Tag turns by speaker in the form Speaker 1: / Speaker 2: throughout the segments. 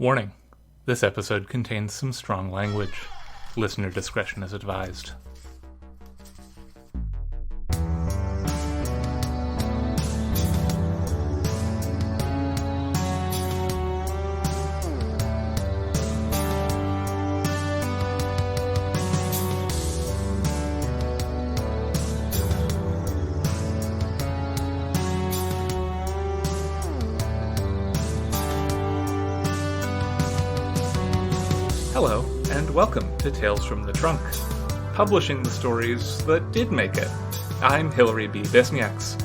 Speaker 1: Warning: this episode contains some strong language. Listener discretion is advised. Hello, and welcome to Tales from the Trunk, publishing the stories that did make it. I'm Hilary B. Bisniaks.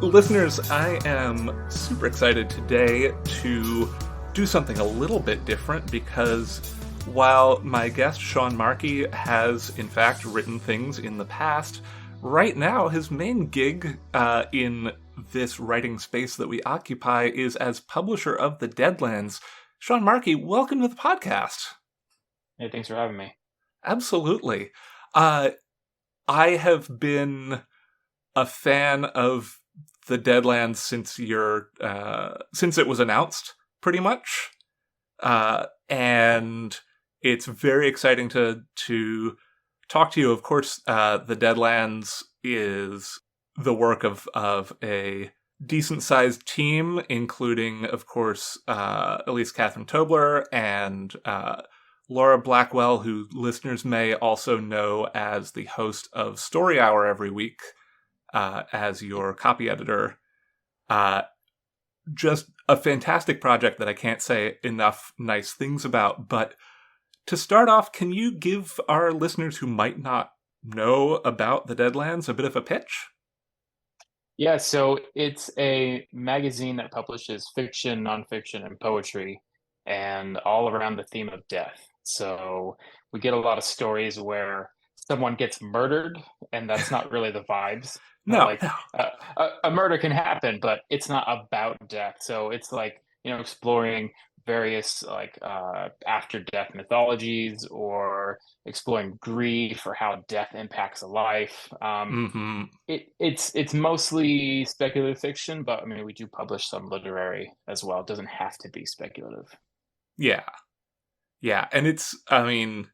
Speaker 1: Listeners, I am super excited today to do something a little bit different because while my guest Sean Markey has in fact written things in the past, right now his main gig in this writing space that we occupy is as publisher of the Deadlands. Sean Markey, welcome to the podcast.
Speaker 2: Hey, thanks for having me.
Speaker 1: Absolutely. I have been a fan of the Deadlands since since it was announced, pretty much. And it's very exciting to talk to you. Of course, the Deadlands is the work of a decent-sized team, including, of course, Elise Catherine Tobler and Laura Blackwell, who listeners may also know as the host of Story Hour every week, as your copy editor. Just a fantastic project that I can't say enough nice things about. But to start off, can you give our listeners who might not know about the Deadlands a bit of a pitch?
Speaker 2: Yeah, so it's a magazine that publishes fiction, nonfiction, and poetry, and all around the theme of death. So we get a lot of stories where someone gets murdered, and that's not really the vibes.
Speaker 1: No.
Speaker 2: A murder can happen, but it's not about death. So it's like, exploring various after death mythologies or exploring grief or how death impacts a life.
Speaker 1: Mm-hmm.
Speaker 2: It's mostly speculative fiction, but I mean we do publish some literary as well. It doesn't have to be speculative.
Speaker 1: Yeah. Yeah, and it's, I mean,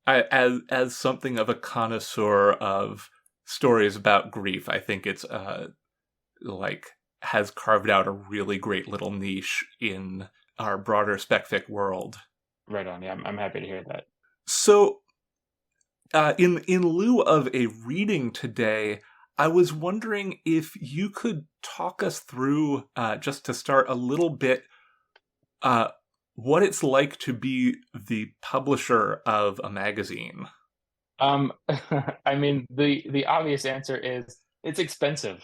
Speaker 1: as something of a connoisseur of stories about grief, I think it's, has carved out a really great little niche in our broader spec-fic world.
Speaker 2: Right on, yeah, I'm happy to hear that.
Speaker 1: So, in lieu of a reading today, I was wondering if you could talk us through, just to start a little bit, what it's like to be the publisher of a magazine.
Speaker 2: I mean, the obvious answer is it's expensive.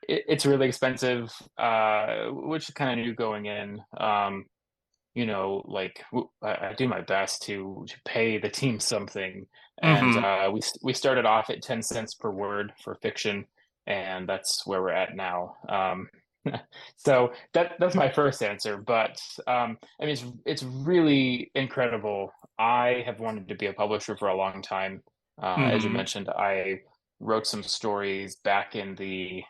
Speaker 2: It's really expensive, which is kind of new going in. I do my best to pay the team something, and
Speaker 1: Mm-hmm.
Speaker 2: we started off at 10 cents per word for fiction, and that's where we're at now. So that's my first answer, but I mean it's really incredible. I have wanted to be a publisher for a long time. As you
Speaker 1: Mm-hmm.
Speaker 2: mentioned, I wrote some stories back in the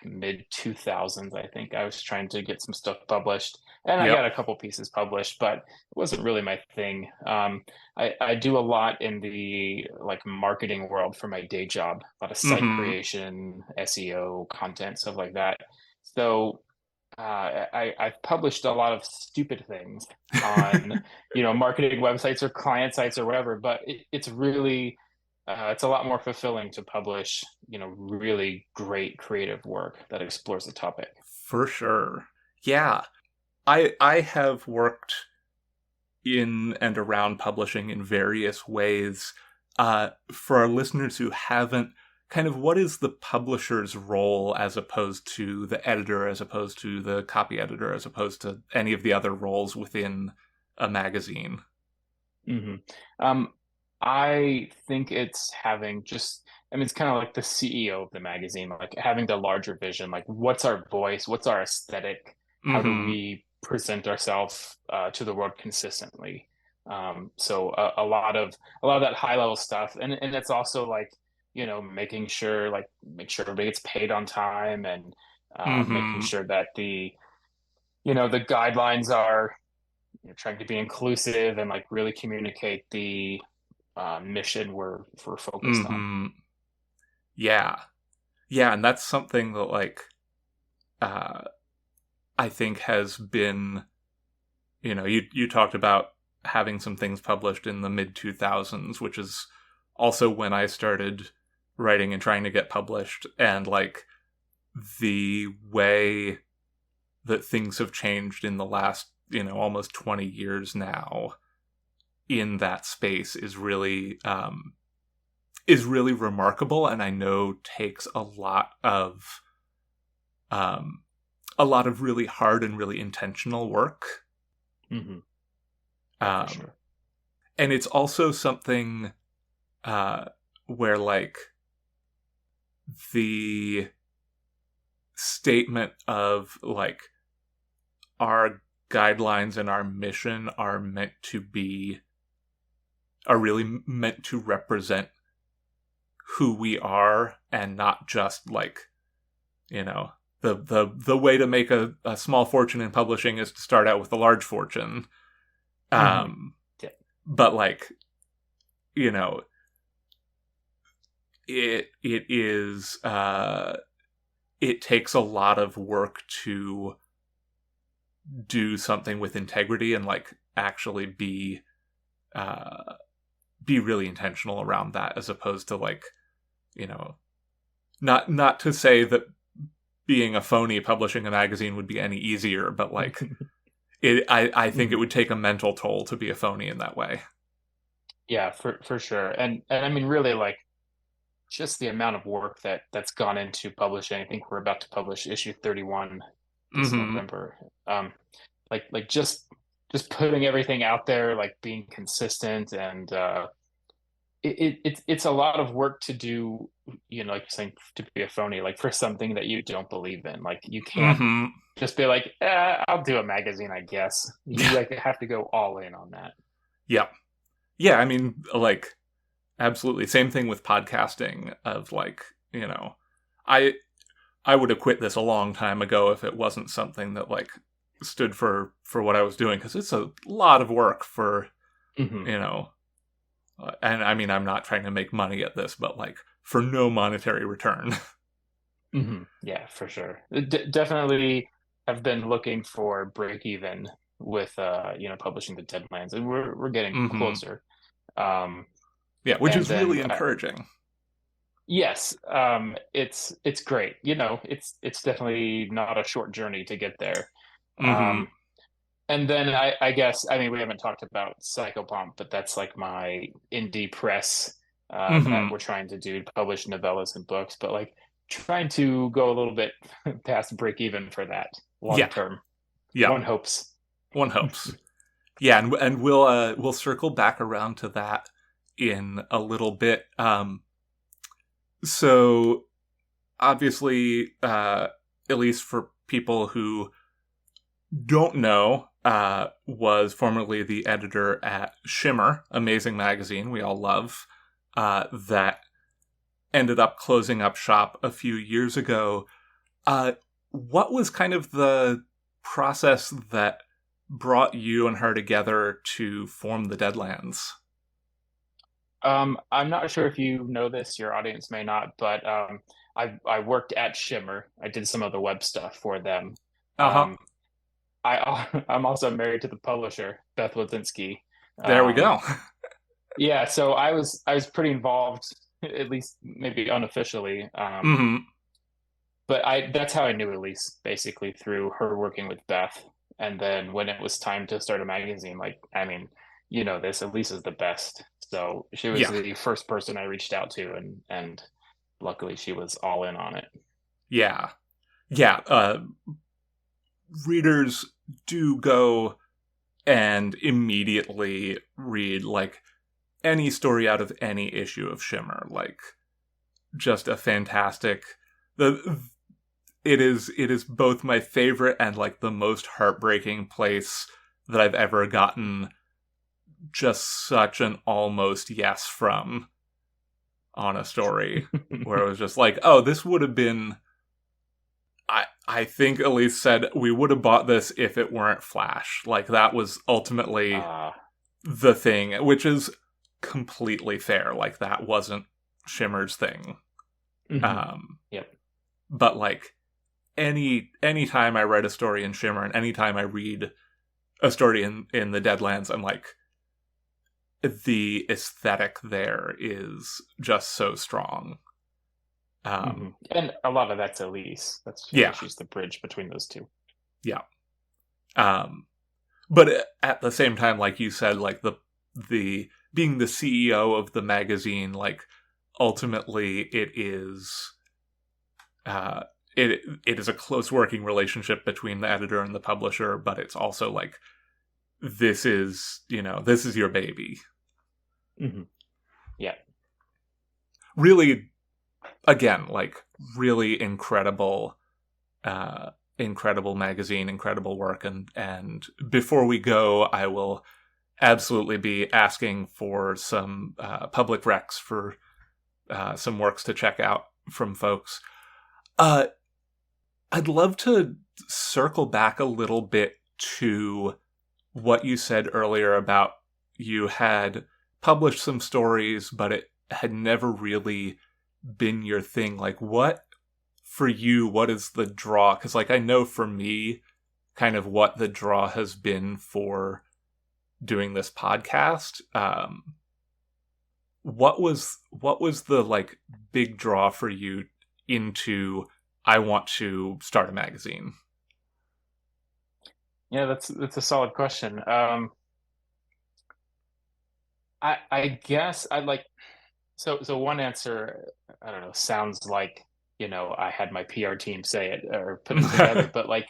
Speaker 2: mid 2000s. I think I was trying to get some stuff published, and I got
Speaker 1: Yep.
Speaker 2: a couple pieces published, but it wasn't really my thing. I do a lot in the marketing world for my day job, a lot of site
Speaker 1: Mm-hmm.
Speaker 2: creation, SEO, content, stuff like that. So I've published a lot of stupid things on, marketing websites or client sites or whatever, but it's really, it's a lot more fulfilling to publish, really great creative work that explores the topic.
Speaker 1: For sure. Yeah. I have worked in and around publishing in various ways. For our listeners who haven't, kind of what is the publisher's role as opposed to the editor, as opposed to the copy editor, as opposed to any of the other roles within a magazine?
Speaker 2: hmm Um, I think it's it's kind of like the CEO of the magazine, like having the larger vision, like what's our voice, what's our aesthetic, how do
Speaker 1: Mm-hmm.
Speaker 2: we present ourselves to the world consistently? So a lot of that high level stuff, and it's also make sure everybody gets paid on time, and making
Speaker 1: Mm-hmm.
Speaker 2: sure that the guidelines are trying to be inclusive and like really communicate the mission we're focused on.
Speaker 1: Mm-hmm. Yeah. Yeah, and that's something that like uh I think has been, you talked about having some things published in the mid 2000s, which is also when I started writing and trying to get published, and like the way that things have changed in the last, almost 20 years now in that space is really remarkable, and I know takes a lot of really hard and really intentional work.
Speaker 2: Mm-hmm. Yeah, for
Speaker 1: Um,
Speaker 2: sure.
Speaker 1: and it's also something uh, where like the statement of like our guidelines and our mission are really meant to represent who we are, and not just like, you know the way to make a small fortune in publishing is to start out with a large fortune.
Speaker 2: Mm-hmm.
Speaker 1: um
Speaker 2: Yeah.
Speaker 1: but like, you know it is it takes a lot of work to do something with integrity and like actually uh be really intentional around that, as opposed to like, you know not to say that being a phony publishing a magazine would be any easier, but like I think it
Speaker 2: Mm-hmm.
Speaker 1: would take a mental toll to be a phony in that way.
Speaker 2: Yeah, for sure. And I mean, really, like just the amount of work that's gone into publishing. I think we're about to publish issue 31 this
Speaker 1: Mm-hmm.
Speaker 2: November. Um, like just putting everything out there, like being consistent, and it's a lot of work to do. Like you're saying, to be a phony, like for something that you don't believe in. Like you can't
Speaker 1: Mm-hmm.
Speaker 2: just be like, I'll do a magazine, I guess. You
Speaker 1: Yeah.
Speaker 2: like have to go all in on that.
Speaker 1: Yeah. Yeah. I mean, like, absolutely. Same thing with podcasting. Of like, I I would have quit this a long time ago if it wasn't something that like stood for what I was doing, because it's a lot of work for,
Speaker 2: Hmm.
Speaker 1: you know and I mean, I'm not trying to make money at this, but like for no monetary return.
Speaker 2: Hmm. Yeah, for sure. Definitely have been looking for break even with publishing the Deadlands, and we're getting
Speaker 1: Mm-hmm.
Speaker 2: closer. Um,
Speaker 1: Yeah, which
Speaker 2: and
Speaker 1: is really
Speaker 2: then
Speaker 1: encouraging.
Speaker 2: yes, it's great. It's definitely not a short journey to get there.
Speaker 1: Mm-hmm.
Speaker 2: Um, and then I guess, I mean, we haven't talked about Psychopomp, but that's like my indie press that
Speaker 1: Mm-hmm.
Speaker 2: we're trying to do to publish novellas and books, but like trying to go a little bit past break even for that long
Speaker 1: Yeah.
Speaker 2: term.
Speaker 1: Yeah.
Speaker 2: One hopes.
Speaker 1: One hopes. Yeah, and we'll circle back around to that in a little bit. So obviously, at least for people who don't know, was formerly the editor at Shimmer, amazing magazine we all love, that ended up closing up shop a few years ago. What was kind of the process that brought you and her together to form the Deadlands?
Speaker 2: I'm not sure if you know this, your audience may not, but I worked at Shimmer. I did some of the web stuff for them.
Speaker 1: Uh huh.
Speaker 2: Um, I'm also married to the publisher, Beth Wadzinski.
Speaker 1: There we
Speaker 2: Um,
Speaker 1: go.
Speaker 2: yeah, so I was pretty involved, at least maybe unofficially.
Speaker 1: Mm-hmm.
Speaker 2: But I that's how I knew Elise, basically through her working with Beth. And then when it was time to start a magazine, like I mean, this, Elise is the best. So she was
Speaker 1: Yeah.
Speaker 2: the first person I reached out to, and luckily she was all in on it.
Speaker 1: Yeah. Yeah. Readers do go and immediately read like any story out of any issue of Shimmer. Like, just a fantastic. The it is both my favorite and like the most heartbreaking place that I've ever gotten just such an almost yes from on a story, where it was just like, oh, this would have been, I think Elise said we would have bought this if it weren't Flash. Like, that was ultimately
Speaker 2: Uh,
Speaker 1: the thing, which is completely fair. Like, that wasn't Shimmer's thing.
Speaker 2: mhm.
Speaker 1: Um,
Speaker 2: Yep.
Speaker 1: but like any time I write a story in Shimmer and anytime I read a story in the Deadlands, I'm like, the aesthetic there is just so strong.
Speaker 2: And a lot of that's Elise. That's,
Speaker 1: Yeah,
Speaker 2: she's the bridge between those two.
Speaker 1: yeah. Um, but at the same time, like you said, like the being the CEO of the magazine, like ultimately it is uh, it is a close working relationship between the editor and the publisher, but it's also like this is this is your baby.
Speaker 2: Hmm. Yeah.
Speaker 1: Really, again, like really incredible, uh, incredible magazine, incredible work, and before we go, I will absolutely be asking for some public recs for some works to check out from folks. Uh, I'd love to circle back a little bit to what you said earlier about you had published some stories, but it had never really been your thing. Like, what for you, what is the draw? Because, like, I know for me, kind of what the draw has been for doing this podcast. What was the like big draw for you into I want to start a magazine?
Speaker 2: Yeah, that's a solid question. I guess I like so one answer, I don't know, sounds like, I had my PR team say it or put it together, but like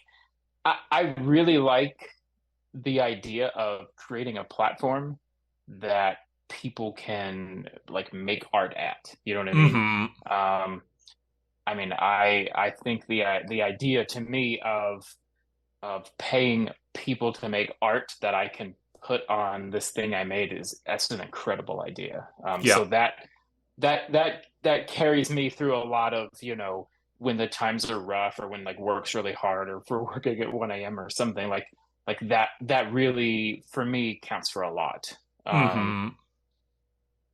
Speaker 2: I really like the idea of creating a platform that people can like make art at. You know what I mean?
Speaker 1: Mm-hmm.
Speaker 2: Um, I mean, I think the idea to me of paying people to make art that I can put on this thing I made is that's an incredible idea.
Speaker 1: Yeah.
Speaker 2: So that carries me through a lot of, when the times are rough or when like work's really hard or for working at 1 a.m. or something like that really for me counts for a lot. Um,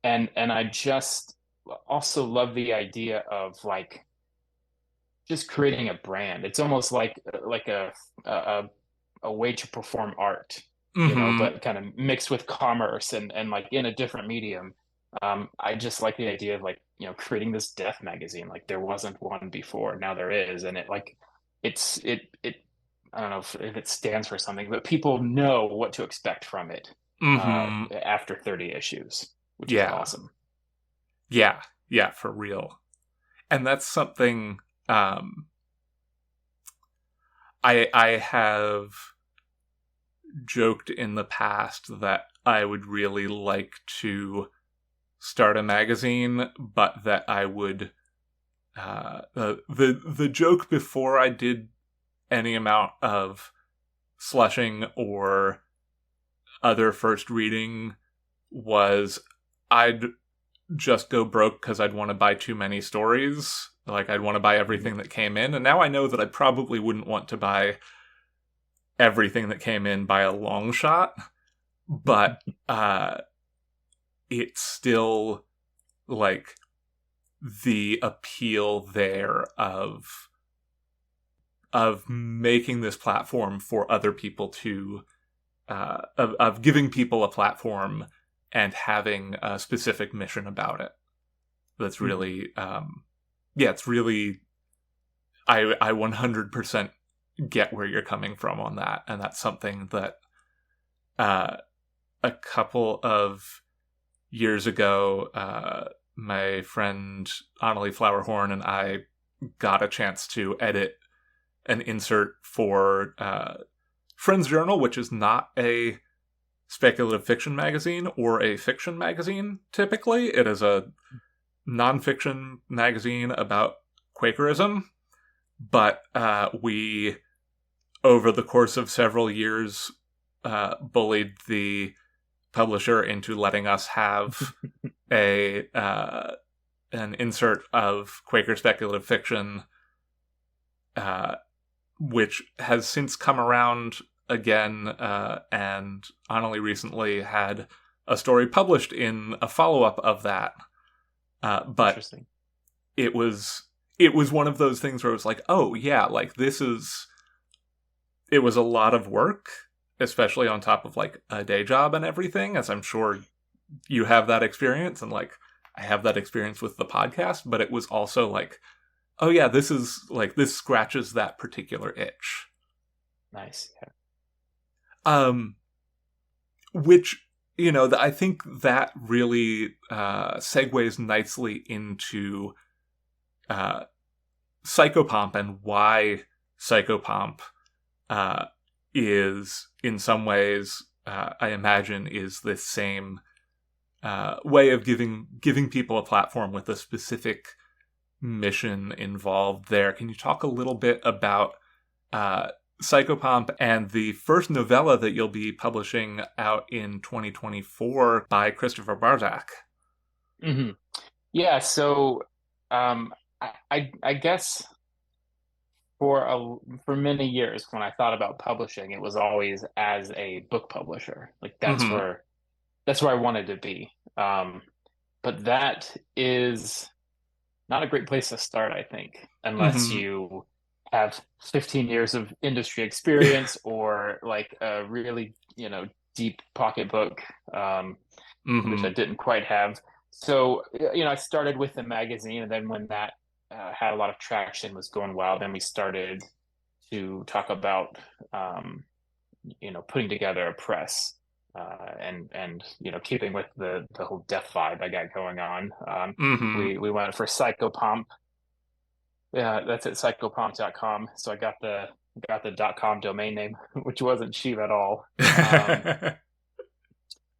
Speaker 1: Mm-hmm.
Speaker 2: and I just also love the idea of like just creating a brand. It's almost like a a way to perform art,
Speaker 1: Mm-hmm.
Speaker 2: but kind of mixed with commerce and like in a different medium. I just like the idea of like, creating this death magazine. Like there wasn't one before, now there is, and it like it I don't know if it stands for something, but people know what to expect from it
Speaker 1: Mm-hmm.
Speaker 2: after 30 issues, which is
Speaker 1: Yeah.
Speaker 2: awesome.
Speaker 1: Yeah. Yeah, for real. And that's something um I have joked in the past that I would really like to start a magazine, but that I would the joke before I did any amount of slushing or other first reading was I'd just go broke because I'd want to buy too many stories. Like, I'd want to buy everything that came in. And now I know that I probably wouldn't want to buy everything that came in by a long shot. But uh, it's still like the appeal there of making this platform for other people to of giving people a platform and having a specific mission about it. That's really yeah, it's really I 100% get where you're coming from on that, and that's something that uh, a couple of years ago, my friend Annalie Flowerhorn and I got a chance to edit an insert for Friends Journal, which is not a speculative fiction magazine or a fiction magazine typically. It is a nonfiction magazine about Quakerism, but we, over the course of several years, bullied the publisher into letting us have a an insert of Quaker speculative fiction which has since come around again, and Annalie recently had a story published in a follow-up of that. But
Speaker 2: Interesting.
Speaker 1: it was one of those things where it was like, oh yeah, like it was a lot of work, especially on top of like a day job and everything, as I'm sure you have that experience, and like I have that experience with the podcast, but it was also like, oh yeah, this scratches that particular itch.
Speaker 2: Nice. Yeah.
Speaker 1: Which, I think that really segues nicely into Psychopomp, and why Psychopomp is, in some ways, I imagine, is this same way of giving people a platform with a specific mission involved there. Can you talk a little bit about Psychopomp and the first novella that you'll be publishing out in 2024 by Christopher Barzak?
Speaker 2: Mm-hmm. Yeah. So, I guess for many years when I thought about publishing, it was always as a book publisher. Like
Speaker 1: Mm-hmm.
Speaker 2: that's where I wanted to be. But that is not a great place to start, I think, unless
Speaker 1: Mm-hmm.
Speaker 2: you have 15 years of industry experience or like a really, deep pocketbook, which I
Speaker 1: Mm-hmm.
Speaker 2: didn't quite have. So, I started with the magazine, and then when that had a lot of traction, was going well, then we started to talk about, putting together a press, and keeping with the whole death vibe I got going on.
Speaker 1: Mm-hmm.
Speaker 2: We went for Psychopomp. Yeah, that's at psychopomp.com. So I got the .com domain name, which wasn't cheap at all.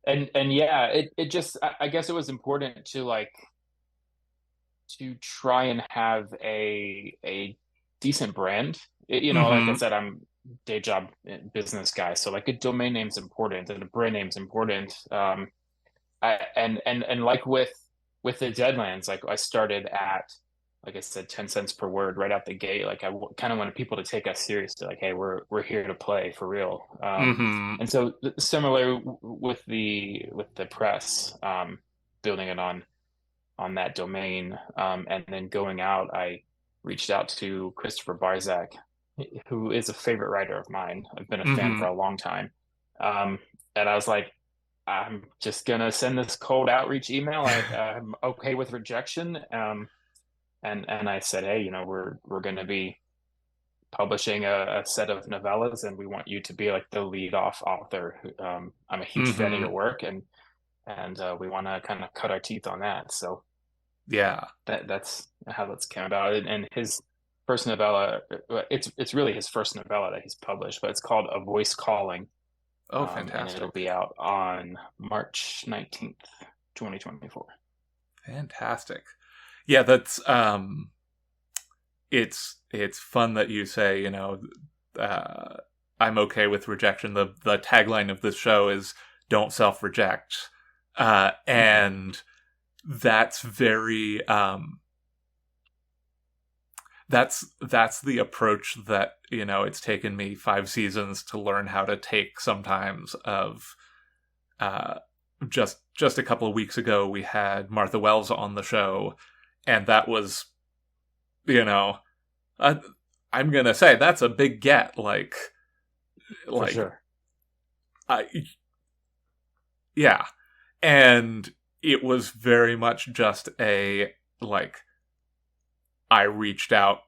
Speaker 2: And yeah, it just, I guess it was important to like to try and have a decent brand. Like I
Speaker 1: Mm-hmm.
Speaker 2: said, I'm day job business guy, so like a domain name's important and a brand name's important. And like with the Deadlands, like I started at, like I said, 10 cents per word right out the gate. Like I kind of wanted people to take us seriously, like, hey, we're here to play for real.
Speaker 1: Mm-hmm.
Speaker 2: And so similar with the press, building it on that domain, and then going out, I reached out to Christopher Barzak, who is a favorite writer of mine. I've been a fan for
Speaker 1: Mm-hmm.
Speaker 2: a long time. And I was like, I'm just gonna send this cold outreach email. I'm okay with rejection. And I said, hey, we're gonna be publishing a set of novellas, and we want you to be like the lead off author. I'm a huge fan of
Speaker 1: Mm-hmm.
Speaker 2: your work, and we want to kind of cut our teeth on that. So
Speaker 1: Yeah.
Speaker 2: that's how that's came about. And his first novella, it's really his first novella that he's published, but it's called A Voice Calling,
Speaker 1: Oh,
Speaker 2: and it'll
Speaker 1: fantastic.
Speaker 2: be out on March 19th, 2024.
Speaker 1: Fantastic. Yeah, that's it's fun that you say, uh, I'm okay with rejection. The tagline of this show is "Don't self-reject,"
Speaker 2: Mm-hmm.
Speaker 1: and that's very that's the approach that it's taken me 5 seasons to learn how to take. Sometimes of uh, just a couple of weeks ago, we had Martha Wells on the show, and that was you know uh, I'm gonna say that's a big get.
Speaker 2: For
Speaker 1: Like
Speaker 2: sure.
Speaker 1: I yeah, and it was very much just a like I reached out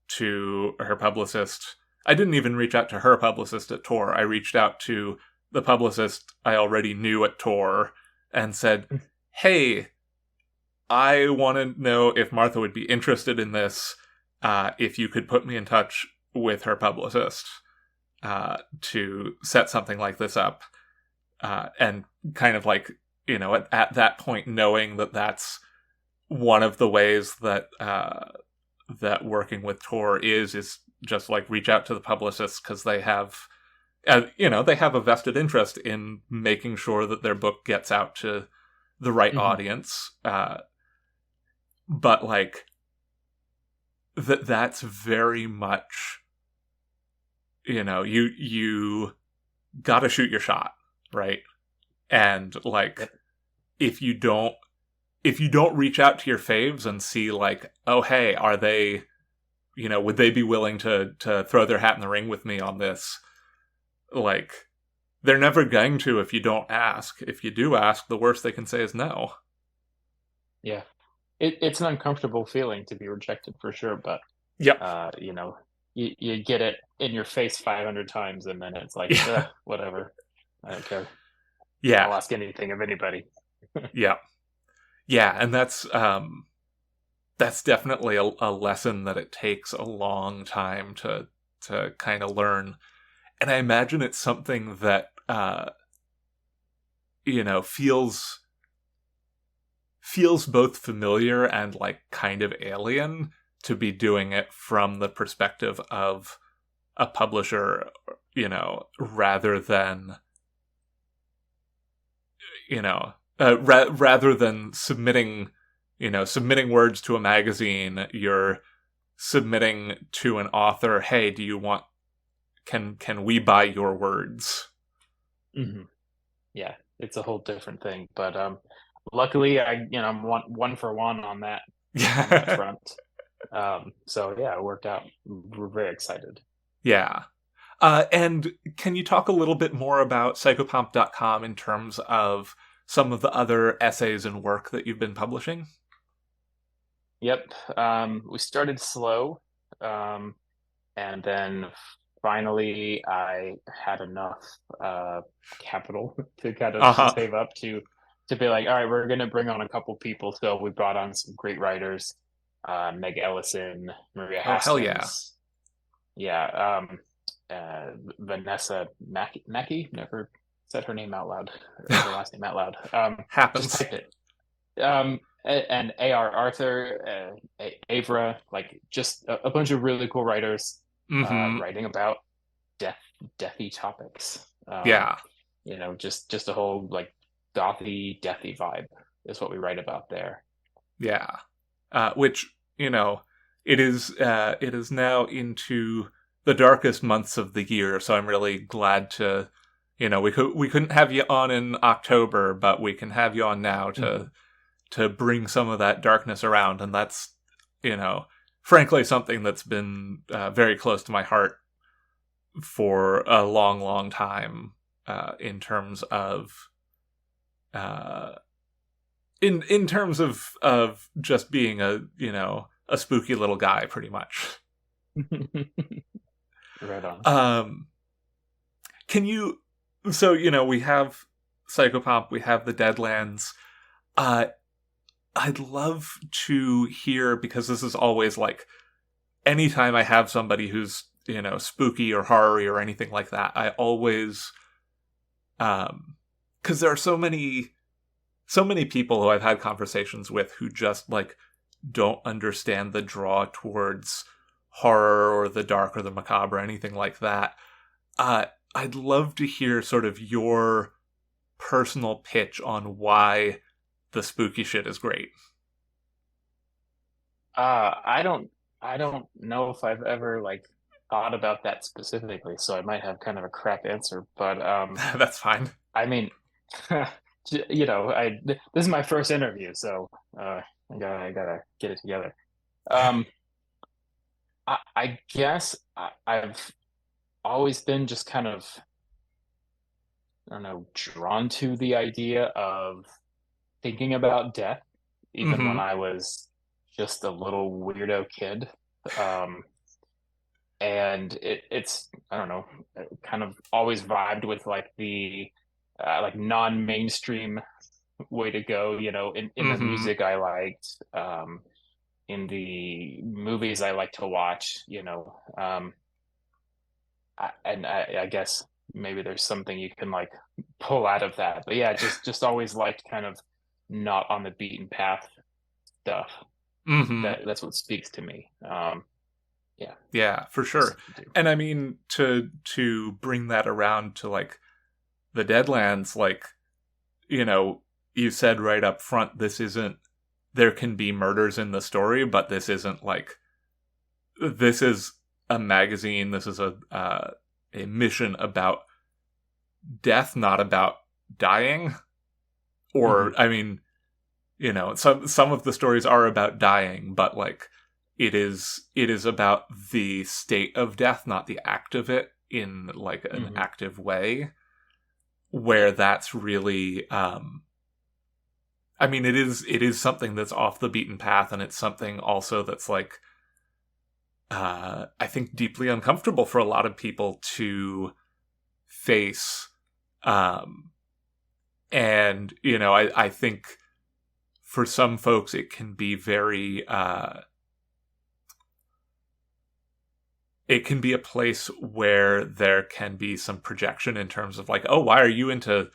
Speaker 1: to her publicist. I didn't even reach out to her publicist at Tor. I reached out to the publicist I already knew at Tor and said, "Hey, I want to know if Martha would be interested in this. If you could put me in touch with her publicist to set something like this up." And kind of like, at that point, knowing that that's one of the ways that that working with Tor is just like reach out to the publicists, because they have they have a vested interest in making sure that their book gets out to the right
Speaker 2: Mm-hmm.
Speaker 1: audience. But like that's very much you gotta shoot your shot, right? And like,
Speaker 2: Yep.
Speaker 1: if you don't reach out to your faves and see like, oh hey, are they, would they be willing to throw their hat in the ring with me on this? Like, they're never going to if you don't ask. If you do ask, the worst they can say is no.
Speaker 2: Yeah. It's an uncomfortable feeling to be rejected for sure, but
Speaker 1: Yep.
Speaker 2: you get it in your face 500 times, and then it's like,
Speaker 1: Yeah.
Speaker 2: whatever. I don't care. I'll
Speaker 1: Yeah.
Speaker 2: ask anything of anybody.
Speaker 1: Yeah. Yeah. And that's definitely a lesson that it takes a long time to kind of learn. And I imagine it's something that feels both familiar and like kind of alien to be doing it from the perspective of a publisher, rather than rather than submitting words to a magazine. You're submitting to an author, hey, do you want, can we buy your words?
Speaker 2: Hmm. Yeah, it's a whole different thing. But luckily, I'm one for one on that
Speaker 1: Yeah.
Speaker 2: front. So yeah, it worked out. We're very excited.
Speaker 1: Yeah. And can you talk a little bit more about psychopomp.com in terms of some of the other essays and work that you've been publishing?
Speaker 2: Yep. We started slow, um, and then finally I had enough capital to kind of
Speaker 1: Uh-huh.
Speaker 2: save up to be like, all right, we're gonna bring on a couple people. So we brought on some great writers, Meg Ellison, Maria
Speaker 1: Oh, hell yeah.
Speaker 2: Haskins, yeah, Vanessa Mackey. Never said her name out loud, or her last name out loud. Just
Speaker 1: Happens.
Speaker 2: type it. And A.R. Arthur, Avra, like just a bunch of really cool writers
Speaker 1: Mm-hmm.
Speaker 2: writing about deathy topics.
Speaker 1: Yeah.
Speaker 2: Just a whole like gothy, deathy vibe is what we write about there.
Speaker 1: Yeah. Which, it is now into the darkest months of the year, so I'm really glad to, we couldn't have you on in October, but we can have you on now
Speaker 2: Mhm.
Speaker 1: to bring some of that darkness around. And that's, frankly, something that's been very close to my heart for a long, long time, in terms of uh, in terms of just being a spooky little guy, pretty much.
Speaker 2: Right on.
Speaker 1: Um, can you? So we have Psychopomp, we have the Deadlands. Uh, I'd love to hear, because this is always like, anytime I have somebody who's spooky or horror or anything like that, I always because there are so many people who I've had conversations with who just like don't understand the draw towards horror or the dark or the macabre or anything like that. I'd love to hear sort of your personal pitch on why the spooky shit is great.
Speaker 2: I don't know if I've ever like thought about that specifically, so I might have kind of a crap answer. But
Speaker 1: That's fine.
Speaker 2: I mean, this is my first interview, so I gotta get it together. Um, I guess I've always been just kind of, I don't know, drawn to the idea of thinking about death, even when
Speaker 1: Mm-hmm.
Speaker 2: I was just a little weirdo kid. Um, and it's I don't know, kind of always vibed with like the like non-mainstream way to go, in the
Speaker 1: Mm-hmm.
Speaker 2: music I liked, in the movies I like to watch, I guess maybe there's something you can like pull out of that. But yeah, just always liked kind of not on the beaten path stuff.
Speaker 1: Mm-hmm.
Speaker 2: That's what speaks to me. Yeah,
Speaker 1: Yeah, for
Speaker 2: just
Speaker 1: sure.
Speaker 2: do.
Speaker 1: And I mean, to bring that around to like the Deadlands, like, you said right up front, this isn't, there can be murders in the story, but this isn't like, this is a magazine, this is a mission about death, not about dying. Or,
Speaker 2: Hmm.
Speaker 1: I mean, some of the stories are about dying, but like it is about the state of death, not the act of it in like an
Speaker 2: Hmm.
Speaker 1: active way, where that's really I mean, it is something that's off the beaten path, and it's something also that's like I think deeply uncomfortable for a lot of people to face. Um, and I think for some folks it can be very it can be a place where there can be some projection in terms of like, oh, why are you into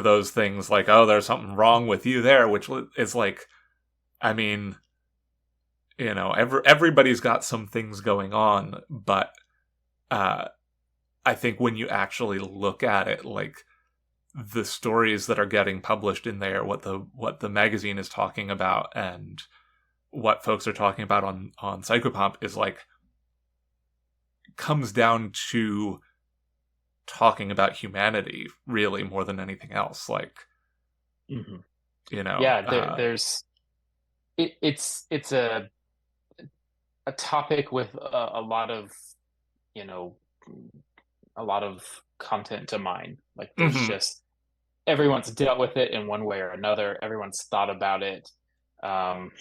Speaker 1: those things, like, oh, there's something wrong with you there, which is like, I mean, everybody's got some things going on, but uh I think when you actually look at it, like the stories that are getting published in there, what the magazine is talking about, and what folks are talking about on Psychopomp is like comes down to talking about humanity really more than anything else. Like,
Speaker 2: Hmm.
Speaker 1: you know,
Speaker 2: Yeah, there's it's a topic with a lot of, you know, a lot of content to mine. Like there's
Speaker 1: mhm,
Speaker 2: just everyone's dealt with it in one way or another. Everyone's thought about it. Um,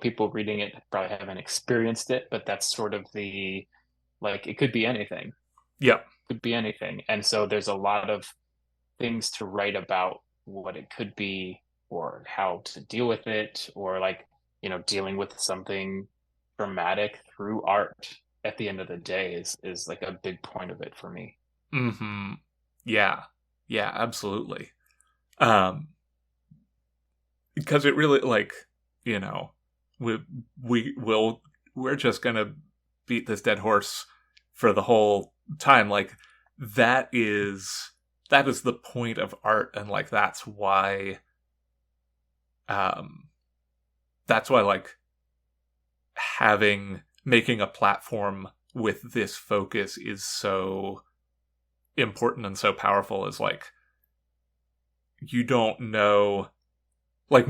Speaker 2: people reading it probably haven't experienced it, but that's sort of the like it could be anything.
Speaker 1: yeah,
Speaker 2: Could be anything. And so there's a lot of things to write about what it could be or how to deal with it or like, dealing with something dramatic through art at the end of the day is like a big point of it for me.
Speaker 1: yeah, yeah, absolutely. Um, because it really, like, you know, we we're just gonna beat this dead horse for the whole time. Like, that is that is the point of art, and like um that's why like making a platform with this focus is so important and so powerful. Is like, you don't know, like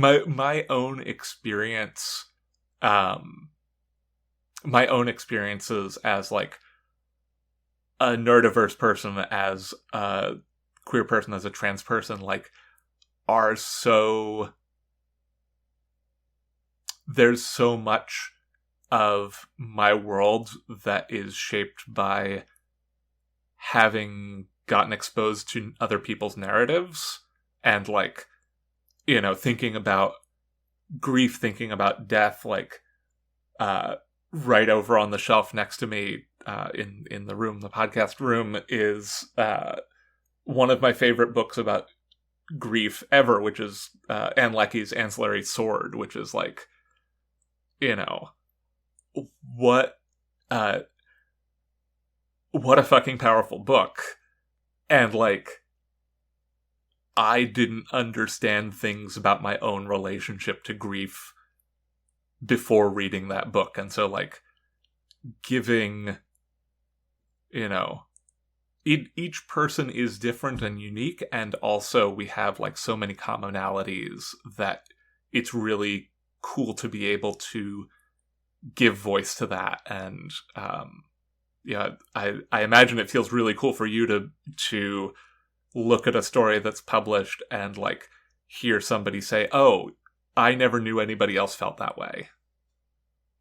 Speaker 1: um my own experiences as like a nerdiverse person, as a queer person, as a trans person, like, are so there's so much of my world that is shaped by having gotten exposed to other people's narratives, and like, thinking about grief, thinking about death, like, uh right over on the shelf next to me, in the room, the podcast room, is one of my favorite books about grief ever, which is Anne Leckie's Ancillary Sword, which is like, you know what uh what a fucking powerful book. And like, I didn't understand things about my own relationship to grief before reading that book, and so like giving, you know each person is different and unique, and also we have like so many commonalities that it's really cool to be able to give voice to that. And yeah, I imagine it feels really cool for you to look at a story that's published and like hear somebody say, oh, I never knew anybody else felt that way.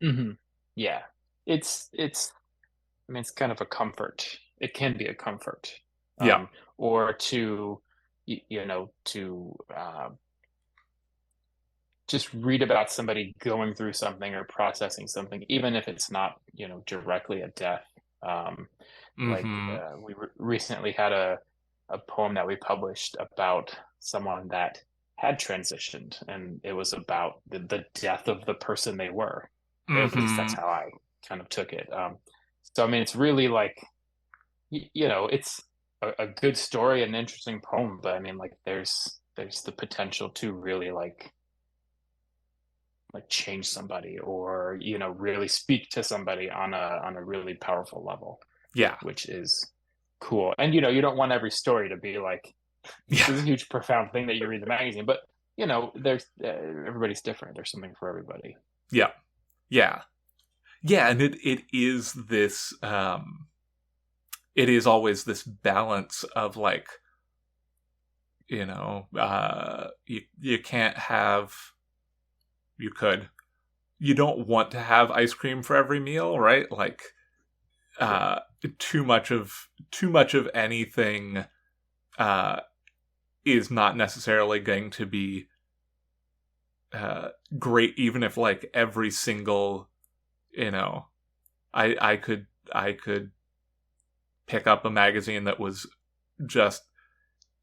Speaker 2: Hmm. Yeah, it's I mean, it's kind of a comfort. It can be a comfort,
Speaker 1: Yeah.
Speaker 2: um, or to to just read about somebody going through something or processing something, even if it's not directly a death. Um, like
Speaker 1: Mm-hmm.
Speaker 2: we recently had a poem that we published about someone that had transitioned, and it was about the death of the person they were. At least that's
Speaker 1: Mm-hmm.
Speaker 2: how I kind of took it. So I mean, it's really like it's a good story, an interesting poem, but I mean, like there's the potential to really like change somebody or really speak to somebody on a really powerful level.
Speaker 1: Yeah.
Speaker 2: which is cool. And you don't want every story to be like
Speaker 1: Yeah.
Speaker 2: this huge profound thing that you read in the magazine, but there's everybody's different. There's something for everybody.
Speaker 1: Yeah. Yeah. Yeah, and it is this it is always this balance of like, you can't have, you could, you don't want to have ice cream for every meal, right? Like,
Speaker 2: Sure.
Speaker 1: uh too much of anything uh is not necessarily going to be uh great, even if like every single, you know I could pick up a magazine that was just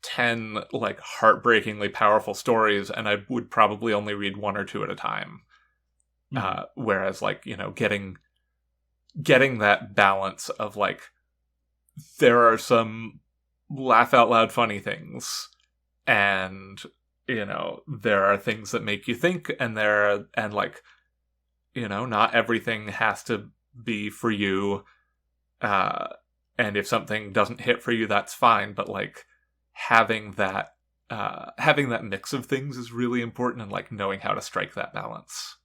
Speaker 1: 10 like heartbreakingly powerful stories, and I would probably only read one or two at a time.
Speaker 2: Hmm.
Speaker 1: Whereas like, getting that balance of like, there are some laugh out loud funny things, and there are things that make you think, and like, not everything has to be for you. uh and if something doesn't hit for you, that's fine, but like, having that having that mix of things is really important, and like knowing how to strike that balance.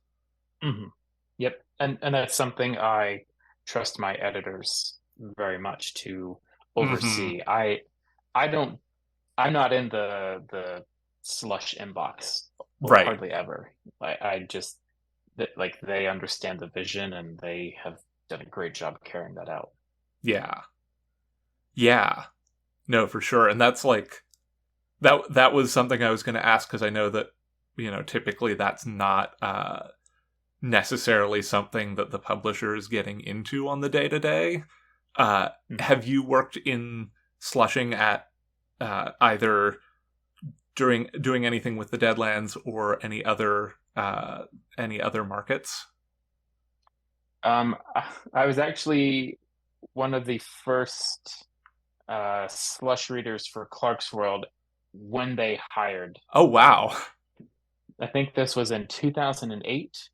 Speaker 2: Hmm. Yep. And that's something I trust my editors very much to
Speaker 1: Hmm.
Speaker 2: oversee. I don't I'm not in the slush inbox
Speaker 1: Right.
Speaker 2: hardly ever. I just like they understand the vision and they have done a great job carrying that out.
Speaker 1: Yeah. Yeah. No, for sure. And that's like, that was something I was going to ask, because I know that, typically that's not necessarily something that the publisher is getting into on the day to day.
Speaker 2: Mhm.
Speaker 1: Have you worked in slushing at either during doing anything with the Deadlands or any other markets?
Speaker 2: I was actually one of the first slush readers for Clark's World when they hired.
Speaker 1: Oh wow.
Speaker 2: I think this was in 2008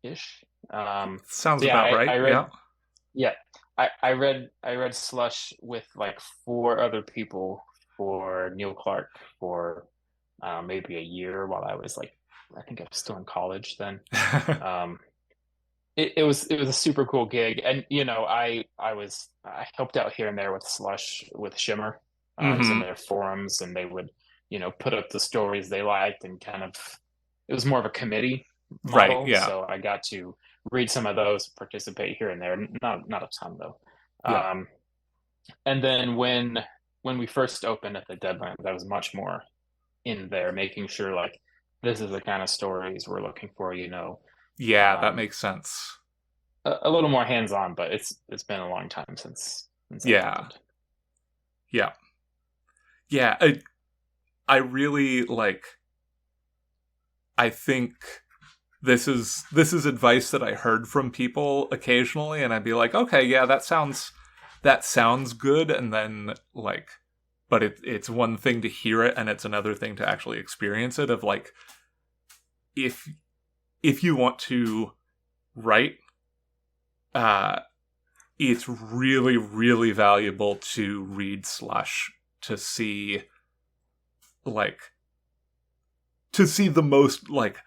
Speaker 2: ish.
Speaker 1: Sounds
Speaker 2: So yeah,
Speaker 1: about right.
Speaker 2: I
Speaker 1: Yeah.
Speaker 2: read yeah I read Slush with like four other people for Neil Clark for maybe a year while I was like I think I was still in college then. Um, it was a super cool gig, and I helped out here and there with Slush with Shimmer. I was in
Speaker 1: Hmm.
Speaker 2: their forums, and they would put up the stories they liked, and kind of it was more of a committee
Speaker 1: Right.
Speaker 2: model.
Speaker 1: Yeah.
Speaker 2: So I got to read some of those, participate here and there, not a ton though.
Speaker 1: Yeah.
Speaker 2: Um, and then when we first opened at the Deadlands, I was much more in there, making sure like this is the kind of stories we're looking for.
Speaker 1: Yeah. That
Speaker 2: Um,
Speaker 1: makes sense.
Speaker 2: a little more hands on, but it's been a long time since that
Speaker 1: Yeah.
Speaker 2: happened.
Speaker 1: Yeah. Yeah. I really like. I think this is advice that I heard from people occasionally, and I'd be like, okay, yeah, that sounds good, and then like, but it's one thing to hear it, and it's another thing to actually experience it. Of like, if if you want to write, uh, it's really really valuable to read Slush, to see like, the most like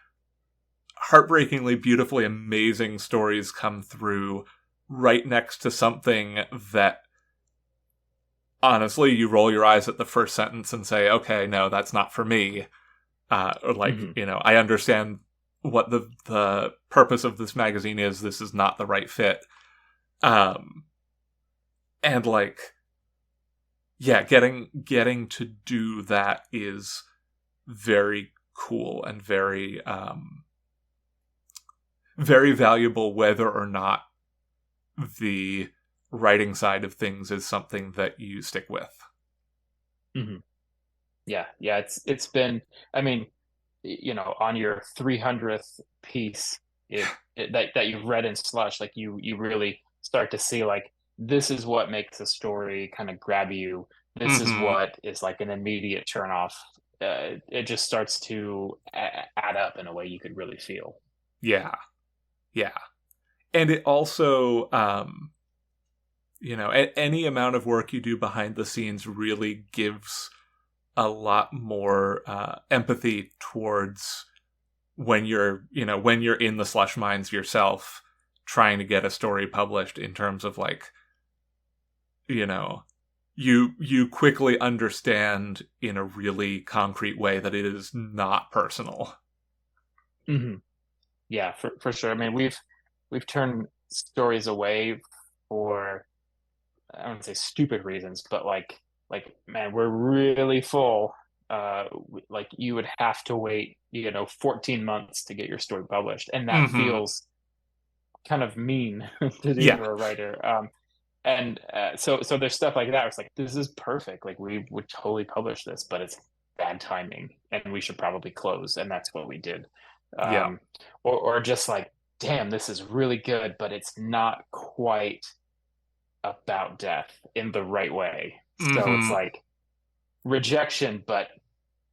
Speaker 1: heartbreakingly beautifully amazing stories come through right next to something that honestly you roll your eyes at the first sentence and say, okay, no, that's not for me. Or like,
Speaker 2: Hmm.
Speaker 1: I understand what the purpose of this magazine is. This is not the right fit. um and like, yeah, getting to do that is very cool, and very valuable, whether or not the writing side of things is something that you stick with.
Speaker 2: Hmm. Yeah, it's been. I mean, on your 300th piece, that you've read in Slush, like you really start to see like this is what makes a story kind of grab you. This is
Speaker 1: Hmm.
Speaker 2: what is like an immediate turn off. It just starts to add up in a way you could really feel.
Speaker 1: Yeah, yeah, and it also, any amount of work you do behind the scenes really gives a lot more empathy towards when you're in the slush mines yourself trying to get a story published, in terms of like, you know, you quickly understand in a really concrete way that it is not personal.
Speaker 2: Hmm. Yeah, for sure. I mean, we've turned stories away for, I wouldn't say stupid reasons, but like man, we're really full. Like you would have to wait, 14 months to get your story published, and that
Speaker 1: Mm-hmm.
Speaker 2: feels kind of mean to do
Speaker 1: Yeah.
Speaker 2: to a writer. And so there's stuff like that where it's like, this is perfect. Like we would totally publish this, but it's bad timing, and we should probably close, and that's what we did.
Speaker 1: Yeah.
Speaker 2: Um, or just like, damn, this is really good, but it's not quite about death in the right way. So it's
Speaker 1: Mm-hmm.
Speaker 2: like rejection, but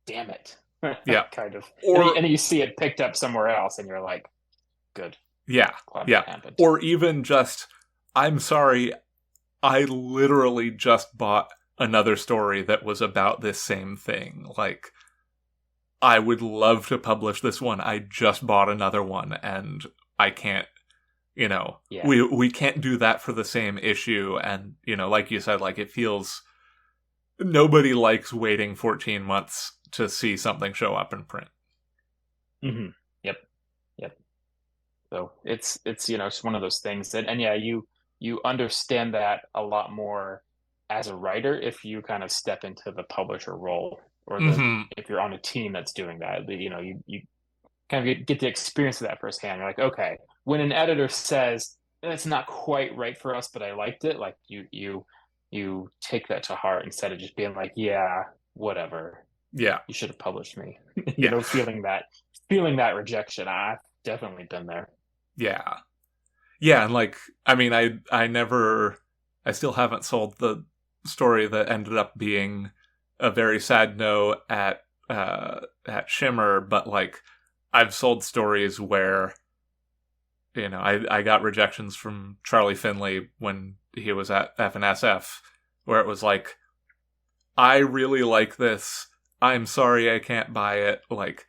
Speaker 2: damn it,
Speaker 1: Yeah.
Speaker 2: kind of.
Speaker 1: Or
Speaker 2: And you see it picked up somewhere else, and you're like, good,
Speaker 1: yeah.
Speaker 2: glad
Speaker 1: Yeah.
Speaker 2: that happened.
Speaker 1: Or even just, I'm sorry, I literally just bought another story that was about this same thing. Like, I would love to publish this one. I just bought another one, and I can't,
Speaker 2: Yeah.
Speaker 1: we can't do that for the same issue. And, like you said, like, it feels, nobody likes waiting 14 months to see something show up in print.
Speaker 2: Hmm. Yep. Yep. So it's it's one of those things, and yeah, you understand that a lot more as a writer if you kind of step into the publisher role, or the
Speaker 1: Mm-hmm.
Speaker 2: if you're on a team that's doing that. You kind of get the experience of that firsthand. You're like, okay, when an editor says it's not quite right for us, but I liked it, like you take that to heart instead of just being like, yeah, whatever,
Speaker 1: Yeah.
Speaker 2: you should have published me.
Speaker 1: Yeah.
Speaker 2: Feeling that rejection. I've definitely been there.
Speaker 1: Yeah. Yeah, and like, I mean, I still haven't sold the story that ended up being a very sad no at Shimmer, but like, I've sold stories where, I got rejections from Charlie Finley when he was at FNSF, where it was like, I really like this. I'm sorry I can't buy it. Like,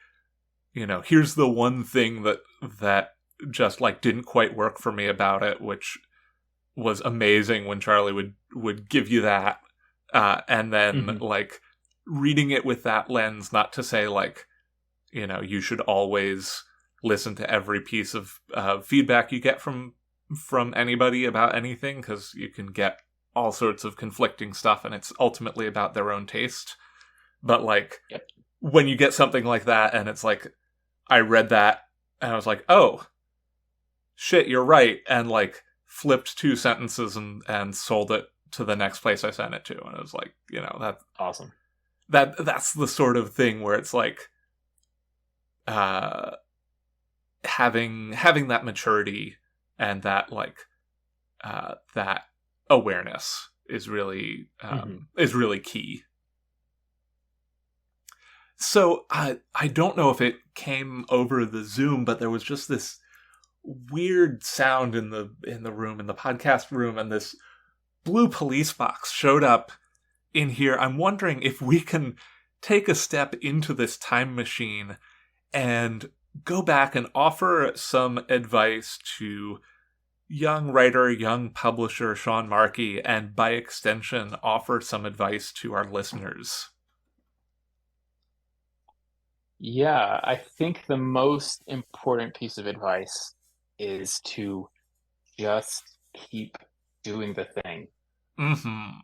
Speaker 1: here's the one thing that just like didn't quite work for me about it, which was amazing when Charlie would give you that, and then
Speaker 2: Hmm.
Speaker 1: like reading it with that lens. Not to say like, you should always listen to every piece of feedback you get from anybody about anything, because you can get all sorts of conflicting stuff, and it's ultimately about their own taste. But like,
Speaker 2: Yep.
Speaker 1: when you get something like that, and it's like, I read that and I was like, oh shit, you're right, and like flipped two sentences and sold it to the next place I sent it to, and it was like,
Speaker 2: Awesome.
Speaker 1: that's the sort of thing where it's like, uh having that maturity and that like, that awareness
Speaker 2: Hmm.
Speaker 1: is really key. So I don't know if it came over the Zoom, but there was just this weird sound in the room, in the podcast room, and this blue police box showed up in here. I'm wondering if we can take a step into this time machine and go back and offer some advice to young writer, young publisher Sean Markey, and by extension, offer some advice to our listeners.
Speaker 2: Yeah, I think the most important piece of advice is to just keep doing the thing.
Speaker 1: Mm-hmm.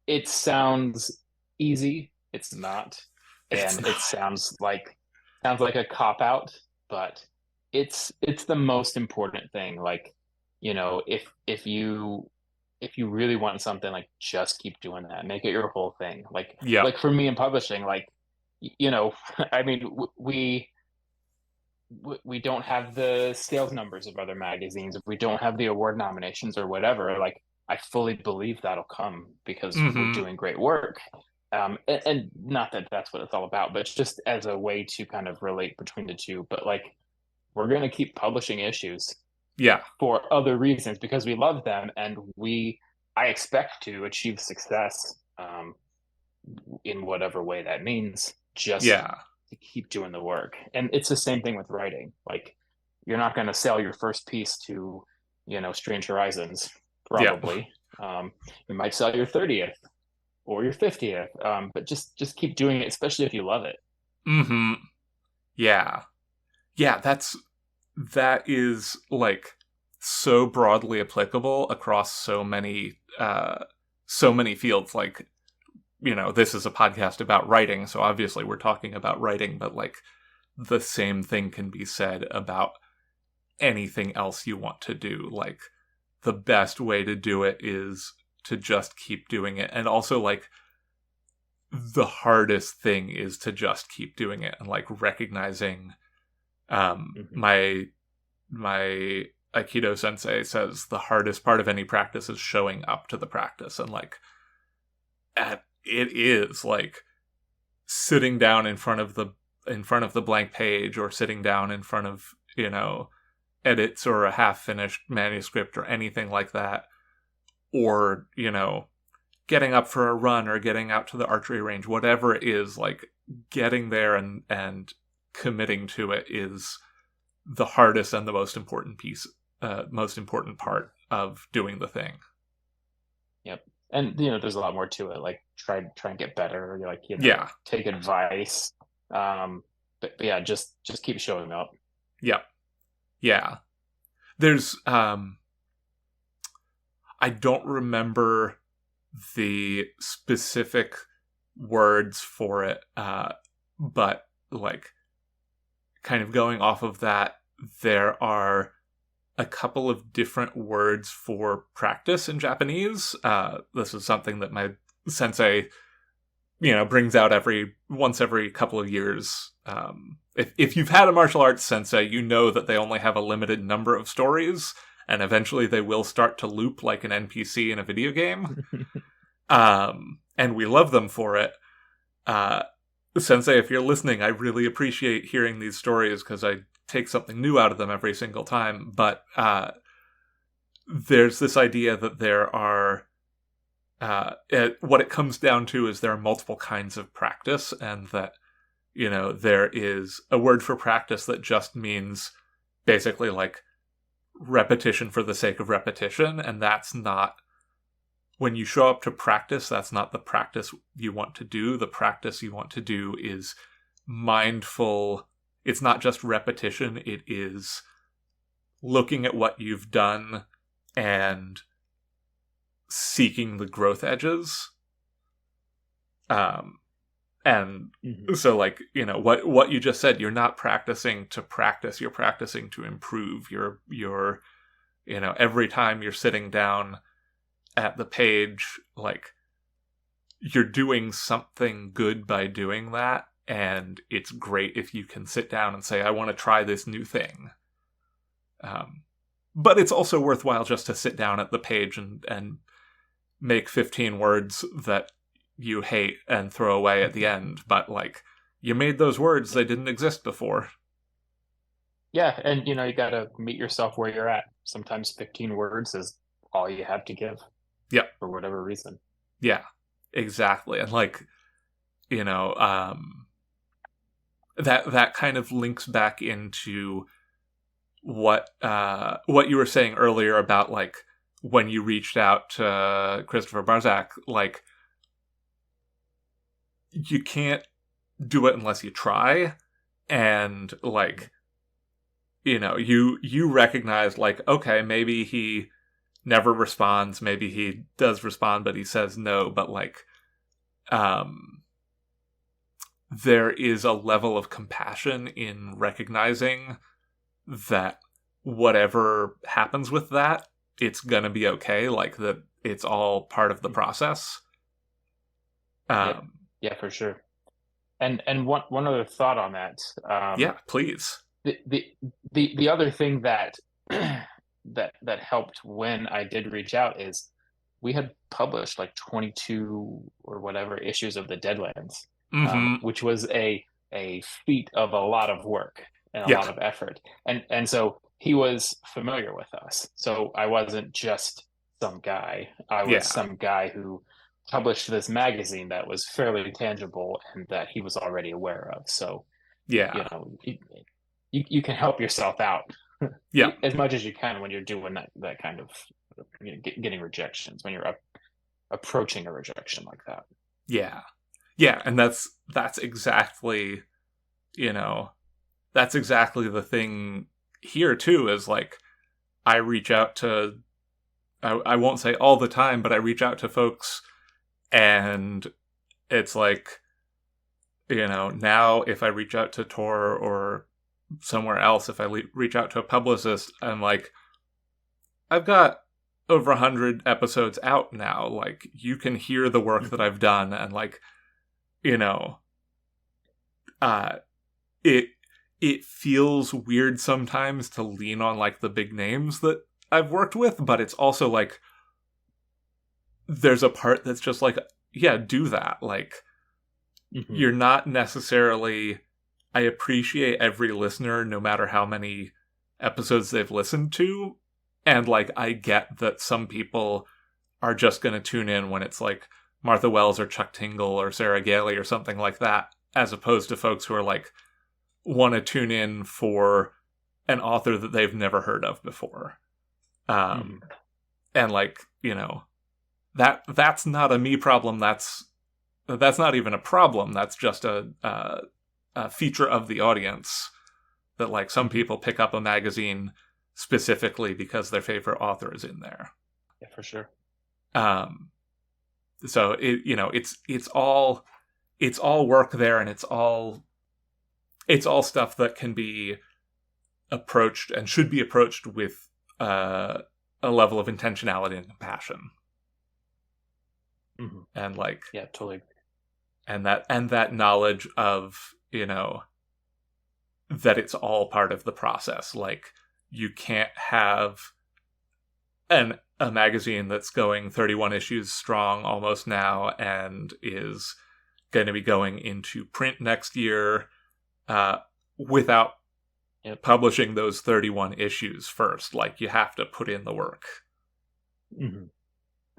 Speaker 2: It sounds easy, it's not,
Speaker 1: It's
Speaker 2: and it
Speaker 1: not.
Speaker 2: sounds like a cop out, but it's the most important thing. Like, if you really want something, like just keep doing that. Make it your whole thing. Like
Speaker 1: Yep.
Speaker 2: like for me in publishing, like, I mean, we don't have the sales numbers of other magazines. If we don't have the award nominations or whatever, like I fully believe that'll come because we're
Speaker 1: Mm-hmm.
Speaker 2: doing great work. And not that that's what it's all about, but just as a way to kind of relate between the two. But like, we're going to keep publishing issues.
Speaker 1: Yeah.
Speaker 2: for other reasons because we love them and I expect to achieve success in whatever way that means, just
Speaker 1: Yeah.
Speaker 2: to keep doing the work. And it's the same thing with writing. Like, you're not going to sell your first piece to, Strange Horizons,
Speaker 1: Yeah.
Speaker 2: probably. You might sell your 30th or your 50th, but just keep doing it, especially if you love it.
Speaker 1: Mm-hmm. Yeah. Yeah, that is like so broadly applicable across so many fields. Like, this is a podcast about writing, so obviously we're talking about writing, but like the same thing can be said about anything else you want to do. Like, the best way to do it is to just keep doing it. And also, like, the hardest thing is to just keep doing it, and like recognizing
Speaker 2: Mm-hmm.
Speaker 1: my Aikido sensei says the hardest part of any practice is showing up to the practice. And like, it is like sitting down in front of the blank page, or sitting down in front of, edits or a half finished manuscript or anything like that, or, getting up for a run or getting out to the archery range, whatever it is, like getting there and committing to it is the hardest and the most important part of doing the thing.
Speaker 2: Yep. And there's a lot more to it. Like, try and get better. Like,
Speaker 1: Yeah.
Speaker 2: take advice. But yeah, just keep showing up.
Speaker 1: Yeah. Yeah. There's I don't remember the specific words for it, but like, kind of going off of that, there are a couple of different words for practice in Japanese. This is something that my sensei, brings out once every couple of years. If you've had a martial arts sensei, you know that they only have a limited number of stories, and eventually they will start to loop like an NPC in a video game. And we love them for it. Sensei, if you're listening, I really appreciate hearing these stories because I take something new out of them every single time. But there's this idea that there are, what it comes down to is there are multiple kinds of practice, and that, there is a word for practice that just means basically like repetition for the sake of repetition, and that's not, when you show up to practice, that's not the practice you want to do. The practice you want to do is mindful. It's not just repetition, it is looking at what you've done and seeking the growth edges. And so, like, what you just said, you're not practicing to practice, you're practicing to improve. You're every time you're sitting down at the page, like, you're doing something good by doing that, and it's great if you can sit down and say, I want to try this new thing. But it's also worthwhile just to sit down at the page and make 15 words that you hate and throw away at the end, but like, you made those words, they didn't exist before.
Speaker 2: Yeah, and you gotta meet yourself where you're at. Sometimes 15 words is all you have to give.
Speaker 1: Yep.
Speaker 2: For whatever reason.
Speaker 1: Yeah, exactly. And like, that kind of links back into what you were saying earlier about like when you reached out to Christopher Barzak. Like, you can't do it unless you try, and like, you recognize like, okay, maybe he never responds, maybe he does respond but he says no, but like, there is a level of compassion in recognizing that whatever happens with that, it's gonna be okay, like, that it's all part of the process.
Speaker 2: Yeah, for sure. And one other thought on that.
Speaker 1: Yeah, please.
Speaker 2: The other thing that that helped when I did reach out is we had published like 22 or whatever issues of the Deadlands, which was a feat of a lot of work and a
Speaker 1: Yeah.
Speaker 2: lot of effort. And so he was familiar with us. So I wasn't just some guy. I was
Speaker 1: Yeah.
Speaker 2: some guy who published this magazine that was fairly tangible and that he was already aware of. So,
Speaker 1: Yeah.
Speaker 2: you can help yourself out
Speaker 1: Yeah.
Speaker 2: as much as you can when you're doing that kind of getting rejections, when you're approaching a rejection like that.
Speaker 1: Yeah. Yeah, and that's exactly, you know, that's exactly the thing here too, is like I reach out to I won't say all the time, but I reach out to folks, and it's like, now if I reach out to Tor or somewhere else, if I reach out to a publicist, I'm like, I've got over 100 episodes out now. Like, you can hear the work that I've done, and like, you know, uh, it it feels weird sometimes to lean on like the big names that I've worked with, but it's also like there's a part that's just like, yeah, do that. Like,
Speaker 2: Mm-hmm.
Speaker 1: you're not necessarily. I appreciate every listener, no matter how many episodes they've listened to, and like I get that some people are just going to tune in when it's like Martha Wells or Chuck Tingle or Sarah Gailey or something like that, as opposed to folks who are like want to tune in for an author that they've never heard of before.
Speaker 2: Mm-hmm.
Speaker 1: And like, that's not a me problem. That's not even a problem. That's just a feature of the audience, that like some
Speaker 2: Mm-hmm.
Speaker 1: people pick up a magazine specifically because their favorite author is in there.
Speaker 2: Yeah, for sure.
Speaker 1: Um, so it's all work there, and it's all stuff that can be approached and should be approached with a level of intentionality and compassion,
Speaker 2: Mm-hmm.
Speaker 1: and like
Speaker 2: Yeah, totally.
Speaker 1: and that knowledge of that it's all part of the process. Like, you can't have a magazine that's going 31 issues strong almost now and is going to be going into print next year uh, without
Speaker 2: Yep.
Speaker 1: publishing those 31 issues first. Like, you have to put in the work.
Speaker 2: Mm-hmm.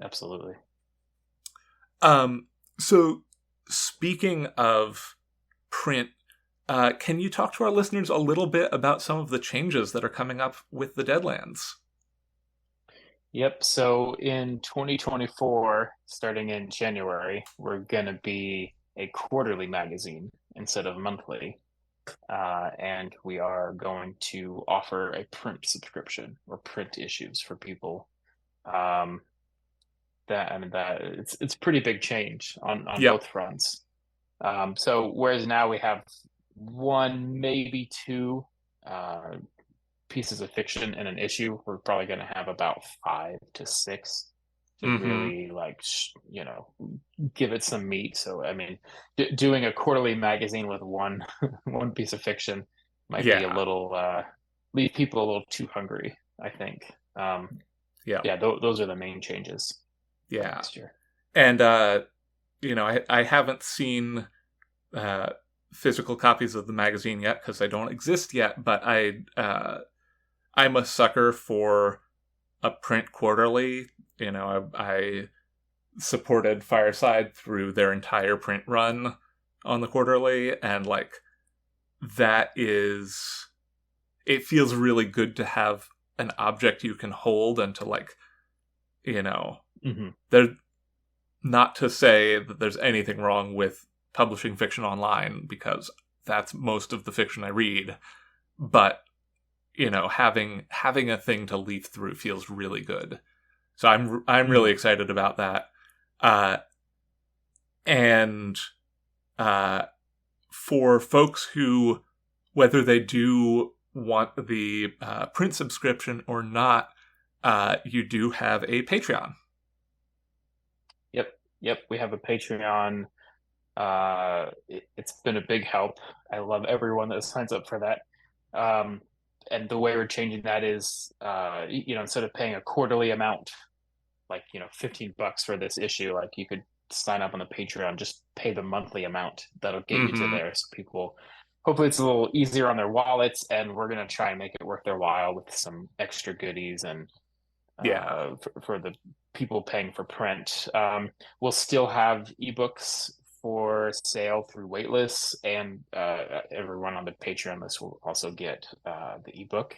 Speaker 2: Absolutely.
Speaker 1: So speaking of print, can you talk to our listeners a little bit about some of the changes that are coming up with the Deadlands?
Speaker 2: Yep. So in 2024, starting in January, we're going to be a quarterly magazine instead of monthly. And we are going to offer a print subscription or print issues for people. Um, that it's pretty big change on
Speaker 1: Yep.
Speaker 2: both fronts. So whereas now we have one, maybe two pieces of fiction in an issue, we're probably going to have about 5 to 6 to
Speaker 1: Mm-hmm.
Speaker 2: really give it some meat. So I mean, doing a quarterly magazine with one one piece of fiction might be a
Speaker 1: Yeah.
Speaker 2: little leave people a little too hungry, I think.
Speaker 1: Yeah.
Speaker 2: Yeah, those are the main changes for
Speaker 1: Yeah.
Speaker 2: next year.
Speaker 1: And I haven't seen uh, physical copies of the magazine yet because they don't exist yet. But I'm a sucker for a print quarterly. I supported Fireside through their entire print run on the quarterly, and like that is, it feels really good to have an object you can hold, and to like,
Speaker 2: Mm-hmm.
Speaker 1: there, not to say that there's anything wrong with publishing fiction online, because that's most of the fiction I read, but having a thing to leaf through feels really good. So I'm really
Speaker 2: Mm-hmm.
Speaker 1: excited about that. Uh, and for folks who, whether they do want the print subscription or not, you do have a Patreon.
Speaker 2: Yep. We have a Patreon. It's been a big help. I love everyone that signs up for that. And the way we're changing that is, instead of paying a quarterly amount, like, $15 for this issue, like you could sign up on the Patreon, just pay the monthly amount. That'll get you to
Speaker 1: Mm-hmm.
Speaker 2: there. So people hopefully it's a little easier on their wallets, and we're going to try and make it worth their while with some extra goodies and
Speaker 1: Yeah.
Speaker 2: for the people paying for print. We'll still have ebooks for sale through waitlists, and everyone on the Patreon list will also get the ebook.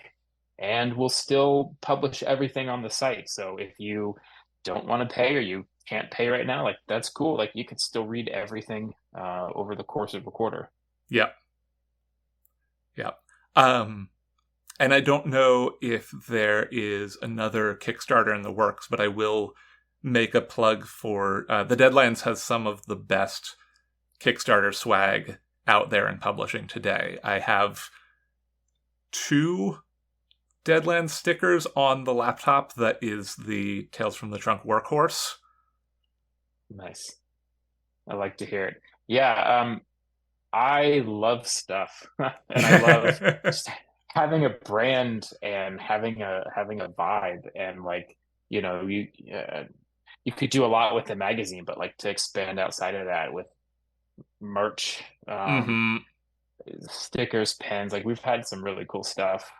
Speaker 2: And we'll still publish everything on the site. So if you don't want to pay or you can't pay right now, like that's cool. Like you could still read everything over the course of a quarter.
Speaker 1: Yep. Yep. And I don't know if there is another Kickstarter in the works, but I will make a plug for the Deadlands has some of the best Kickstarter swag out there in publishing today. I have 2 Deadlands stickers on the laptop that is the Tales from the Trunk workhorse.
Speaker 2: Nice. I like to hear it. Yeah, I love stuff, and I love just having a brand and having a vibe, and like you could do a lot with the magazine, but like to expand outside of that with merch,
Speaker 1: Mm-hmm.
Speaker 2: stickers, pens. Like we've had some really cool stuff.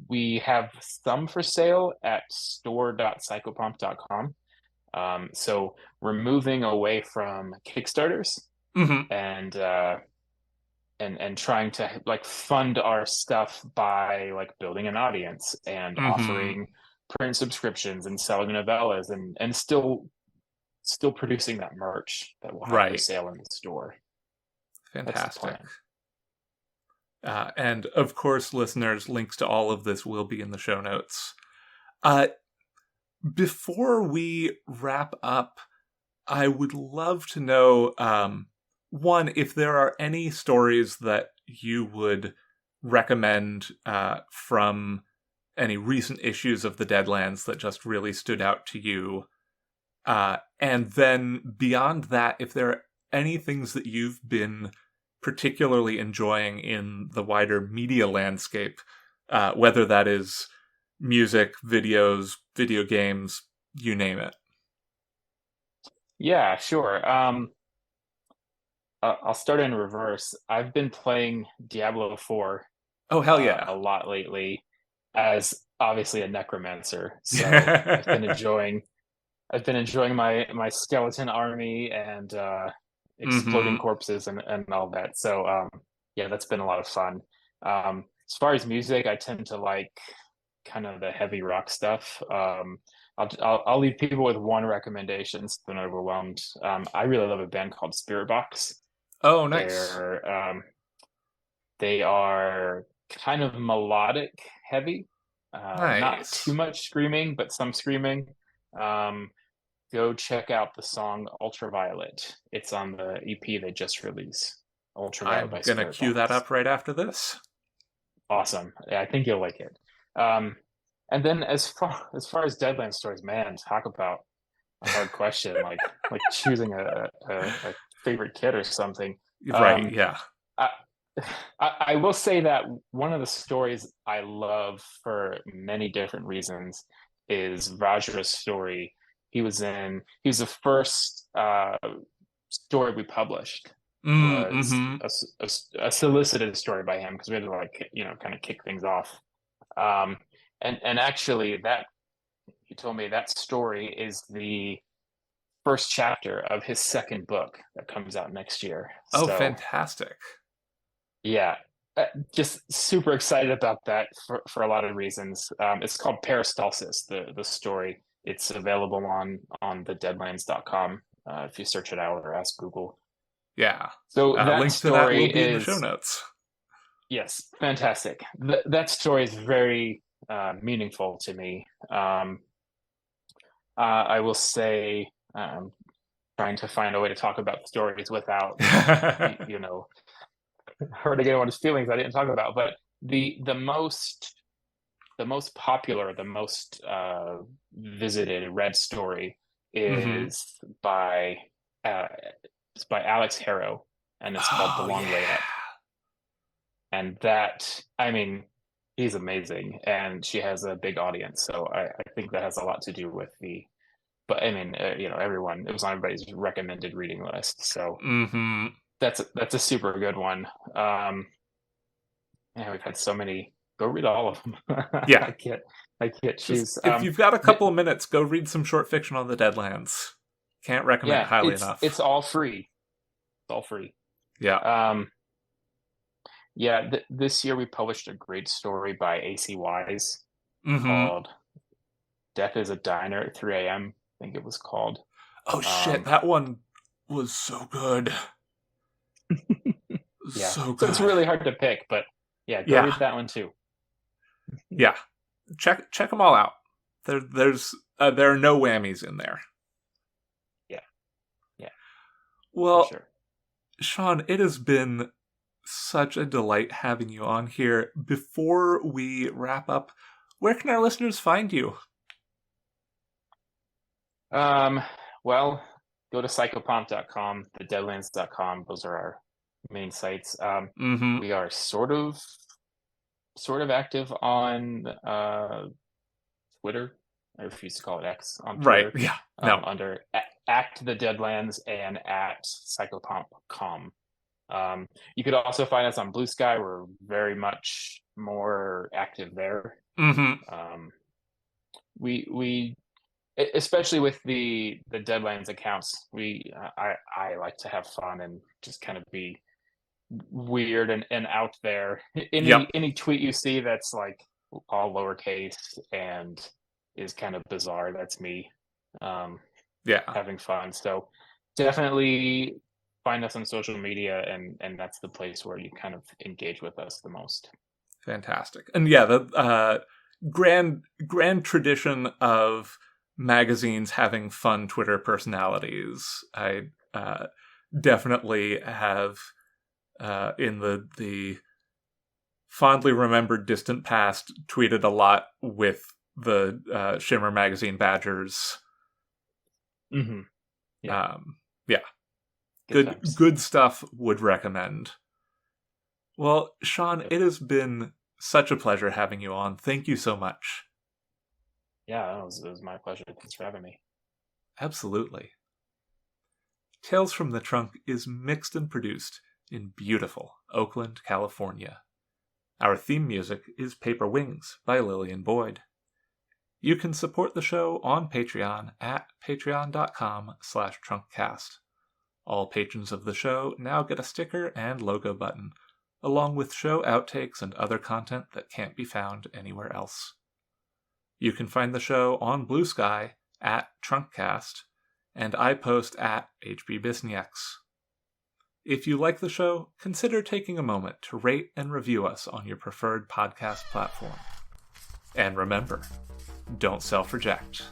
Speaker 2: We have some for sale at store.psychopomp.com. So we're moving away from Kickstarters
Speaker 1: Mm-hmm.
Speaker 2: and trying to like fund our stuff by like building an audience and
Speaker 1: Mm-hmm.
Speaker 2: offering print subscriptions and selling novellas and still producing that merch that we'll have for
Speaker 1: Right.
Speaker 2: sale in the store. That's the
Speaker 1: Fantastic.
Speaker 2: plan.
Speaker 1: And of course, listeners, links to all of this will be in the show notes. Uh, Before we wrap up, I would love to know, one, if there are any stories that you would recommend from any recent issues of the Deadlands that just really stood out to you. And then beyond that, if there are any things that you've been particularly enjoying in the wider media landscape, whether that is music, videos, video games, you name it.
Speaker 2: Yeah, sure. I'll start in reverse. I've been playing Diablo 4
Speaker 1: Oh, hell yeah.
Speaker 2: a lot lately as obviously a necromancer. So I've been enjoying my skeleton army and exploding
Speaker 1: Mm-hmm.
Speaker 2: corpses and all that. So yeah, that's been a lot of fun. As far as music, I tend to like kind of the heavy rock stuff. I'll leave people with one recommendation so they're not overwhelmed. I really love a band called Spirit Box.
Speaker 1: Oh, nice.
Speaker 2: They're they are kind of melodic heavy, not too
Speaker 1: Nice.
Speaker 2: much screaming, but some screaming. Um, Go check out the song Ultraviolet. It's on the EP they just released. Ultraviolet
Speaker 1: I'm
Speaker 2: by
Speaker 1: gonna
Speaker 2: Spirit
Speaker 1: cue that
Speaker 2: Box.
Speaker 1: up right after this.
Speaker 2: Awesome. Yeah, I think you'll like it. Um, and then as far as Deadland stories, man, talk about a hard question, like choosing a favorite kid or something.
Speaker 1: Right,
Speaker 2: Um,
Speaker 1: yeah.
Speaker 2: I, I will say that one of the stories I love for many different reasons is Vajra's story. He was the first story we published was
Speaker 1: Mm-hmm.
Speaker 2: a solicited story by him because we had to like kind of kick things off. Um, and actually that he told me that story is the first chapter of his second book that comes out next year.
Speaker 1: Oh,
Speaker 2: So
Speaker 1: fantastic.
Speaker 2: yeah, just super excited about that for a lot of reasons. It's called Peristalsis, the story. It's available on the deadlands.com if you search it out or ask Google.
Speaker 1: Yeah.
Speaker 2: So that
Speaker 1: Links to that
Speaker 2: story
Speaker 1: will be in the show
Speaker 2: is,
Speaker 1: notes.
Speaker 2: yes, fantastic. That story is very meaningful to me. I will say, trying to find a way to talk about the stories without, you know, hurting anyone's feelings I didn't talk about. But the most popular, the most visited read story
Speaker 1: Mm-hmm.
Speaker 2: is by uh, it's by Alex Harrow, and it's called The
Speaker 1: Oh,
Speaker 2: Long Way
Speaker 1: yeah.
Speaker 2: Up. And that, I mean, he's amazing, and she has a big audience. So I think that has a lot to do with the. But I mean, everyone. It was on everybody's recommended reading list. So
Speaker 1: Mm-hmm.
Speaker 2: that's a super good one. Yeah, we've had so many. Go read all of them.
Speaker 1: Yeah.
Speaker 2: I can't
Speaker 1: Just,
Speaker 2: choose.
Speaker 1: if you've got a couple of minutes, go read some short fiction on the Deadlands. Can't recommend it
Speaker 2: Yeah,
Speaker 1: highly
Speaker 2: it's
Speaker 1: enough.
Speaker 2: all free. It's all free.
Speaker 1: Yeah.
Speaker 2: Um, yeah, this year we published a great story by AC Wise
Speaker 1: Mm-hmm.
Speaker 2: called "Death is a Diner at 3 a.m." I think it was called.
Speaker 1: Oh shit,
Speaker 2: Um,
Speaker 1: that one was so good.
Speaker 2: yeah,
Speaker 1: So
Speaker 2: so it's
Speaker 1: good.
Speaker 2: really hard to pick, but yeah, go
Speaker 1: Yeah.
Speaker 2: read that one too.
Speaker 1: Yeah. Check them all out. There are no whammies in there.
Speaker 2: Yeah, yeah, for
Speaker 1: Well,
Speaker 2: sure.
Speaker 1: Sean, it has been such a delight having you on here. Before we wrap up, where can our listeners find you?
Speaker 2: Um, well, go to psychopomp.com, thedeadlands.com. Those are our main sites.
Speaker 1: Mm-hmm.
Speaker 2: We are sort of active on Twitter. I refuse to call it X on
Speaker 1: Right.
Speaker 2: Twitter.
Speaker 1: Yeah. No.
Speaker 2: Under at the Deadlands and at psychopomp.com. You could also find us on Blue Sky. We're very much more active there.
Speaker 1: Mm-hmm.
Speaker 2: We especially with the Deadlands accounts, I like to have fun and just kind of be weird and out there.
Speaker 1: Yep.
Speaker 2: Any tweet you see that's like all lowercase and is kind of bizarre, that's me
Speaker 1: Yeah.
Speaker 2: having fun. So definitely find us on social media, and that's the place where you kind of engage with us the most.
Speaker 1: Fantastic. And yeah, the grand tradition of magazines having fun Twitter personalities. I definitely have in the fondly remembered distant past tweeted a lot with the Shimmer magazine Badgers.
Speaker 2: Mm-hmm. Yeah,
Speaker 1: Yeah,
Speaker 2: good times.
Speaker 1: good stuff. Would recommend. Well, Sean, it has been such a pleasure having you on. Thank you so much.
Speaker 2: Yeah, it was my pleasure. Thanks for having me.
Speaker 1: Absolutely. Tales from the Trunk is mixed and produced in beautiful Oakland, California. Our theme music is Paper Wings by Lillian Boyd. You can support the show on Patreon at patreon.com/trunkcast. All patrons of the show now get a sticker and logo button, along with show outtakes and other content that can't be found anywhere else. You can find the show on Blue Sky at Trunkcast, and I post at HBBisnieks. If you like the show, consider taking a moment to rate and review us on your preferred podcast platform. And remember, don't self-reject.